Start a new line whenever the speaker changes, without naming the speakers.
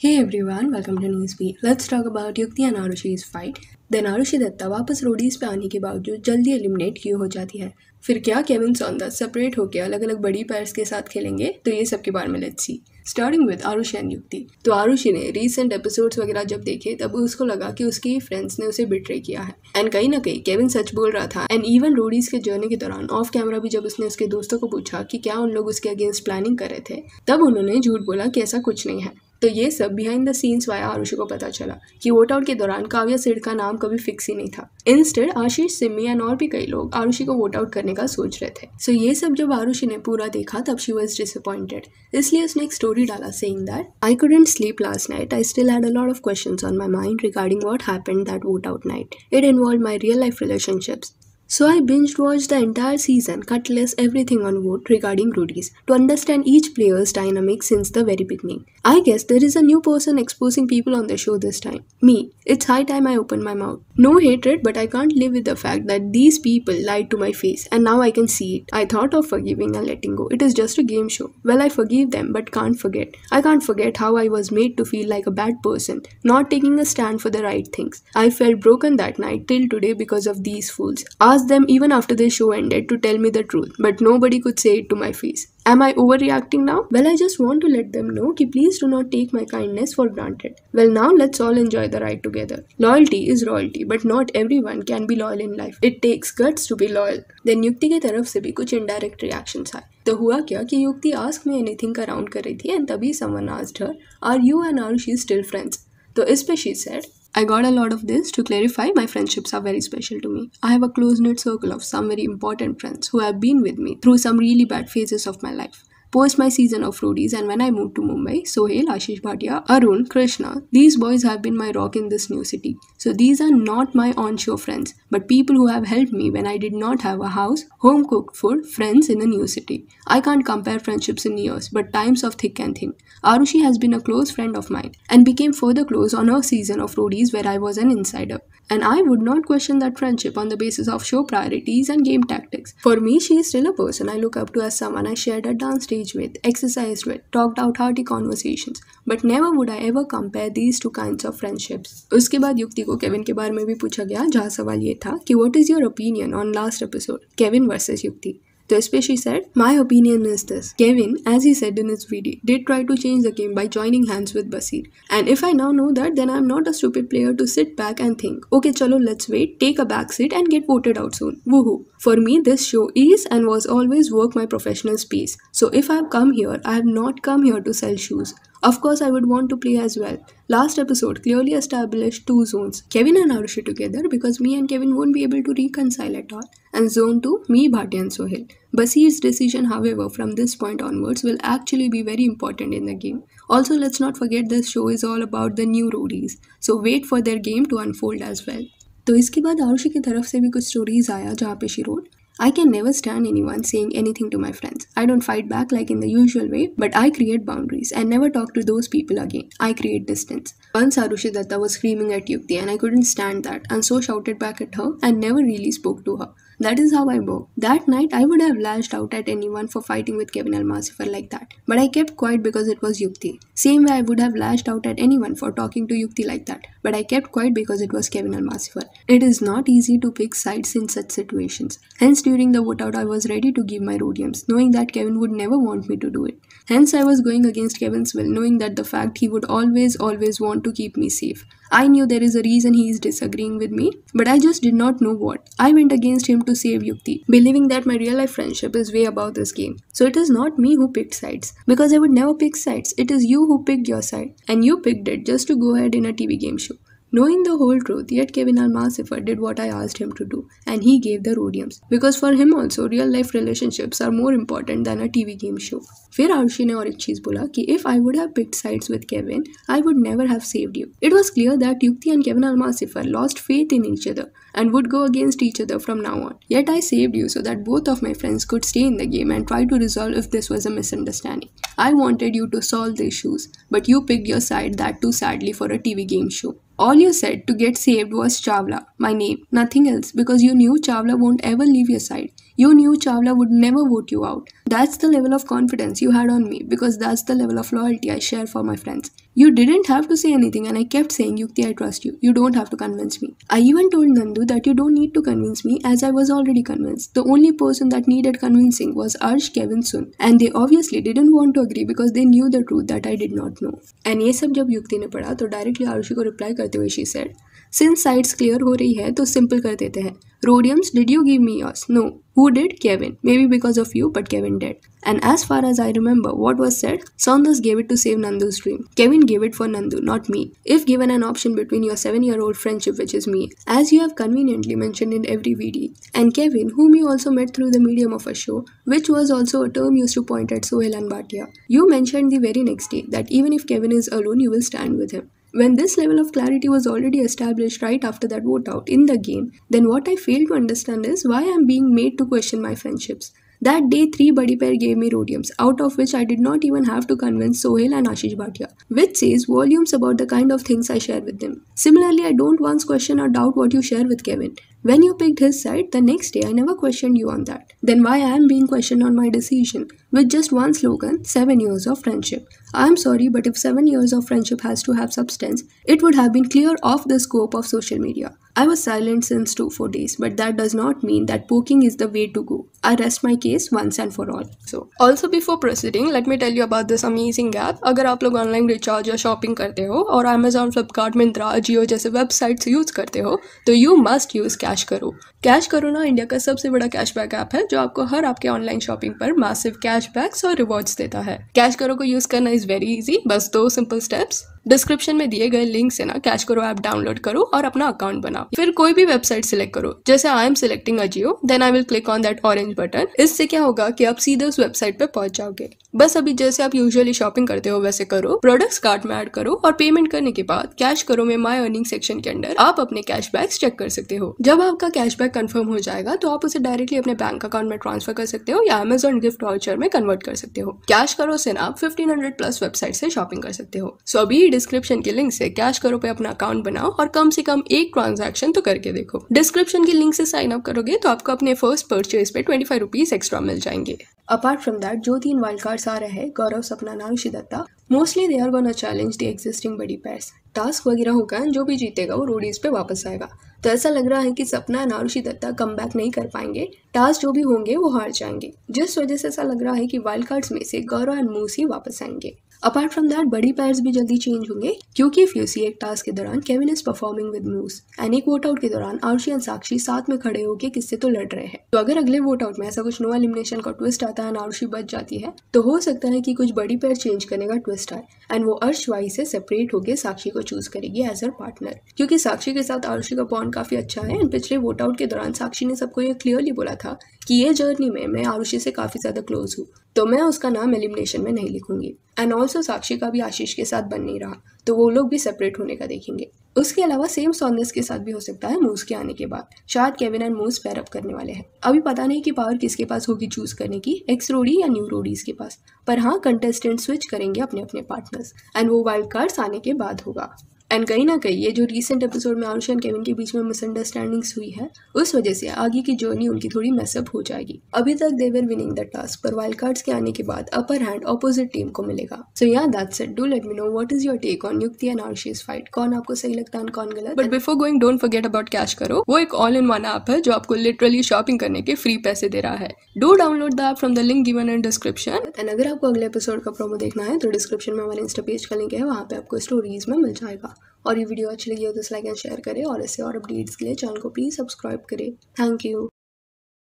Hey everyone, welcome to Newsbeat. Let's talk about युक्ति and आरुषि's fight. Then Arushi Dutta वापस Roadies पे आने के बावजूद जल्दी एलिमिनेट क्यों हो जाती है? फिर क्या केविन सौंदर्य सेपरेट होकर अलग अलग बड़ी पैर्स के साथ खेलेंगे? तो ये सब के बारे में let's see. Starting with Arushi and Yukti. तो आरुषि ने रीसेंट एपिसोड्स वगैरह जब देखे तब उसको लगा कि उसके ही फ्रेंड्स ने उसे बिट्रे किया है एंड कहीं ना कहीं केविन सच बोल रहा था। एंड इवन रोडीज के जर्नी के दौरान ऑफ कैमरा भी जब उसने उसके दोस्तों को पूछा कि क्या उन लोग उसके अगेंस्ट प्लानिंग कर रहे थे, तब उन्होंने झूठ बोला कि ऐसा कुछ नहीं है। तो ये सब behind the scenes via Arushi को पता चला कि वोट आउट के दौरान काव्या सिड का नाम कभी फिक्स ही नहीं था। इंस्टेड आशीष, सिमी एंड और भी कई लोग आरुषि को वोट आउट करने का सोच रहे थे। सो ये सब जब आरुषि ने पूरा देखा तब शी वाज डिसअपॉइंटेड। इसलिए उसने एक स्टोरी डाला saying that I couldn't sleep last night, I still had a lot of questions on my mind regarding what happened that vote out night. It involved my real life relationships. So I binge watched the entire season, cut less everything on vote regarding Rudy's, to understand each player's dynamic since the very beginning. I guess there is a new person exposing people on the show this time. Me. It's high time I open my mouth. No hatred, but I can't live with the fact that these people lied to my face and now I can see it. I thought of forgiving and letting go. It is just a game show. Well, I forgive them, but can't forget. I can't forget how I was made to feel like a bad person, not taking a stand for the right things. I felt broken that night till today because of these fools. Asked them even after the show ended to tell me the truth, but nobody could say it to my face. Am I overreacting now? Well, I just want to let them know कि please do not take my kindness for granted. Well, now let's all enjoy the ride together. Loyalty is royalty, but not everyone can be loyal in life. It takes guts to be loyal. Then युक्ति की तरफ से भी कुछ indirect reactions आए। तो हुआ क्या कि युक्ति ask me anything का राउंड कर रही थी and तभी someone asked her, are you and Arushi still friends? तो इस पे she said, I got a lot of this. To clarify, my friendships are very special to me. I have a close-knit circle of some very important friends who have been with me through some really bad phases of my life. Post my season of Roadies and when I moved to Mumbai, Sohail, Ashish Bhatia, Arun, Krishna, these boys have been my rock in this new city. So these are not my on-show friends, but people who have helped me when I did not have a house, home-cooked food, friends in a new city. I can't compare friendships in years, but times of thick and thin. Arushi has been a close friend of mine and became further close on her season of Roadies where I was an insider. And I would not question that friendship on the basis of show priorities and game tactics. For me, she is still a person I look up to as someone I shared a dance stage with, exercised with, talked out hearty conversations. But never would I ever compare these two kinds of friendships. उसके बाद युक्ति को Kevin के बारे में भी पूछा गया, जहाँ सवाल ये था कि what is your opinion on last episode, Kevin versus युक्ति. So especially said, my opinion is this. Kevin, as he said in his video, did try to change the game by joining hands with Basir. And if I now know that, then I'm not a stupid player to sit back and think, okay, chalo, let's wait, take a back seat and get voted out soon. Woohoo. For me, this show is and was always work my professional space. So if I've come here, I have not come here to sell shoes. Of course, I would want to play as well. Last episode clearly established two zones, Kevin and Arushi together because me and Kevin won't be able to reconcile at all. And zone 2, me, Bhatia and Sohail. Basir's decision, however, from this point onwards will actually be very important in the game. Also, let's not forget this show is all about the new Roadies. So wait for their game to unfold as well. तो इसके बाद आरुषि की तरफ से भी कुछ stories आया जहाँ पे she road, I can never stand anyone saying anything to my friends. I don't fight back like in the usual way, but I create boundaries and never talk to those people again. I create distance. Once Arushi Datta was screaming at Yukti and I couldn't stand that and so shouted back at her and never really spoke to her. That is how I work. That night, I would have lashed out at anyone for fighting with Kevin Almasifer like that. But I kept quiet because it was Yukti. Same way I would have lashed out at anyone for talking to Yukti like that. But I kept quiet because it was Kevin Almasifer. It is not easy to pick sides in such situations. Hence, during the vote out, I was ready to give my rhodiums, knowing that Kevin would never want me to do it. Hence, I was going against Kevin's will, knowing that the fact he would always want to keep me safe. I knew there is a reason he is disagreeing with me, but I just did not know what. I went against him to save Yukti, believing that my real life friendship is way above this game. So it is not me who picked sides, because I would never pick sides. It is you who picked your side, and you picked it just to go ahead in a TV game show. Knowing the whole truth, yet Kevin Almasifer did what I asked him to do, and he gave the rhodiums. Because for him also, real life relationships are more important than a TV game show. फिर आरुषि ने और एक चीज बोला कि if I would have picked sides with Kevin, I would never have saved you. It was clear that Yukti and Kevin Almasifer lost faith in each other and would go against each other from now on. Yet I saved you so that both of my friends could stay in the game and try to resolve if this was a misunderstanding. I wanted you to solve the issues, but you picked your side, that too sadly, for a TV game show. All you said to get saved was Chawla, my name, nothing else, because you knew Chawla won't ever leave your side. You knew Chawla would never vote you out. that's the level of confidence you had on me, because that's the level of loyalty I share for my friends. You didn't have to say anything and I kept saying, Yukti, I trust you. You don't have to convince me. I even told Nandu that you don't need to convince me, as I was already convinced. The only person that needed convincing was Arsh, Kevin, Sun. And they obviously didn't want to agree because they knew the truth that I did not know. And ये सब जब युक्ति ने पढ़ा तो directly Arushi को reply करते हुए she said, since sides clear हो रही है तो simple कर देते हैं. Rhodiums, did you give me yours? No. Who did? Kevin. Maybe because of you, but Kevin did. And as far as I remember what was said, Saunders gave it to save Nandu's dream. Kevin gave it for Nandu, not me. If given an option between your 7-year-old friendship, which is me, as you have conveniently mentioned in every VD, and Kevin, whom you also met through the medium of a show, which was also a term used to point at Sohail and Bhatia, you mentioned the very next day that even if Kevin is alone, you will stand with him. When this level of clarity was already established right after that vote out in the game, then what I fail to understand is why I am being made to question my friendships. That day, 3 buddy pair gave me Rhodiums, out of which I did not even have to convince Sohail and Ashish Bhatia, which says volumes about the kind of things I share with them. Similarly, I don't once question or doubt what you share with Kevin. When you picked his side, the next day I never questioned you on that. Then why I am being questioned on my decision? With just one slogan, 7 years of friendship. I am sorry, but if 7 years of friendship has to have substance, it would have been clear off the scope of social media. I was silent since 2-4 days, but that does not mean that poking is the way to go. I rest my case once and for all. So, also before proceeding, let me tell you about this amazing app. अगर आप लोग online recharge या shopping करते हो और Amazon, Flipkart, Myntra, Ajio जैसे websites use करते हो तो यू मस्ट यूज कैश करो. कैश करो ना इंडिया का सबसे बड़ा कैशबैक ऐप है जो आपको हर आपके ऑनलाइन शॉपिंग पर मैसिव कैशबैक्स और रिवॉर्ड्स देता है. कैश करो को यूज करना इज वेरी इजी. बस 2 सिंपल स्टेप्स. डिस्क्रिप्शन में दिए गए लिंक से ना कैश करो ऐप डाउनलोड करो और अपना अकाउंट बनाओ. फिर कोई भी वेबसाइट सिलेक्ट करो. जैसे I am selecting Ajio, then I will click on that orange button. इससे क्या होगा कि आप सीधे उस वेबसाइट पे पहुंच जाओगे. बस अभी जैसे आप यूजुअली शॉपिंग करते हो वैसे करो, प्रोडक्ट्स कार्ट में ऐड करो और पेमेंट करने के बाद कैश करो में माई अर्निंग सेक्शन के अंदर आप अपने कैशबैक्स चेक कर सकते हो. जब आपका कैशबैक कंफर्म हो जाएगा तो आप उसे डायरेक्टली अपने बैंक अकाउंट में ट्रांसफर कर सकते हो या Amazon गिफ्ट वाउचर में कन्वर्ट कर सकते हो. कैश करो से ना आप 1500 प्लस वेबसाइट से शॉपिंग कर सकते हो. सो अभी डिस्क्रिप्शन के लिंक से कैश करो पे अपना अकाउंट बनाओ और कम से कम एक ट्रांजैक्शन तो करके देखो. डिस्क्रिप्शन के लिंक से साइन अप करोगे तो आपको अपने फर्स्ट परचेज पे 25 रुपीज एक्स्ट्रा मिल जाएंगे. अपार्ट फ्रॉम दैट जो 3 वाइल्ड कार्ड्स आ रहे हैं, Gaurav, Sapna, Arushi Dutta, mostly they are gonna challenge the existing buddy pairs. Task वगैरह होगा, जो भी जीतेगा वो रोडीज पे वापस आएगा. तो ऐसा लग रहा है कि सपना और आरुषि दत्ता कम बैक नहीं कर पाएंगे. टास्क जो भी होंगे वो हार जाएंगे, जिस वजह से ऐसा लग रहा है कि वाइल्ड कार्ड्स में से गौरव एंड मूस ही वापस आएंगे. अपार्ट फ्रॉम दैट बड़ी पेयर्स भी जल्दी चेंज होंगे, क्योंकि इफ यू सी एक टास्क के दौरान Kevin is performing with Moose and एक वोट आउट के दौरान आरुषि एंड साक्षी साथ में खड़े होकर किससे तो लड़ रहे हैं. तो अगर अगले वोट आउट में ऐसा कुछ नो एलिमिनेशन का ट्विस्ट आता है और आरुषि बच जाती है तो हो सकता है कि कुछ बड़ी पेयर चेंज करने का ट्विस्ट आए एंड वो अर्श वाई से सेपरेट होकर साक्षी को चूज करेगी एज अ पार्टनर, क्योंकि साक्षी के साथ आरुषि का बॉन्ड काफी अच्छा है. एंड पिछले वोट आउट के दौरान साक्षी ने सबको ये क्लियरली बोला था कि ये जर्नी में मैं आरुषि से काफी ज्यादा क्लोज हूँ, तो मैं उसका नाम एलिमिनेशन में नहीं लिखूंगी. एंड ऑल्सो साक्षी का भी आशीष के साथ बन नहीं रहा, तो वो लोग भी सेपरेट होने का देखेंगे. उसके अलावा सेम सॉन्डर्स के साथ भी हो सकता है मूस के आने के बाद. शायद Kevin and Moose pair up करने वाले हैं. अभी पता नहीं कि पावर किसके पास होगी चूज करने की, एक्स रोडी या न्यू रोडीज के पास. पर हाँ, कंटेस्टेंट स्विच करेंगे अपने अपने पार्टनर्स एंड वो वाइल्ड कार्ड्स आने के बाद होगा. एंड कहीं ना कहीं ये जो रीसेंट एपिसोड में आरुषि एंड केविन के बीच में मिसअंडरस्टैंडिंग्स हुई है, उस वजह से आगे की जर्नी उनकी थोड़ी मैसअप हो जाएगी. अभी तक दे वर विनिंग द टास्क, पर वाइल्ड कार्ड्स के आने के बाद अपर हैंड ऑपोजिट टीम को मिलेगा. So yeah that's it. Do let me know what is your take on Yukti and Arushi's fight. कौन आपको सही लगता है, कौन गलत. But before going, don't forget about cash करो. वो एक ऑल इन वन ऐप है जो आपको लिटरली शॉपिंग करने के फ्री पैसे दे रहा है. Do download the app from the link given in description. And अगर आपको अगले एपिसोड का प्रोमो देखना है तो डिस्क्रिप्शन में हमारे इंस्टा पेज का लिंक है, वहाँ पे आपको स्टोरीज में मिल जाएगा. और ये वीडियो अच्छी लगी हो तो लाइक एंड शेयर करें और इससे और अपडेट्स के लिए चैनल को प्लीज सब्सक्राइब करें. Thank you.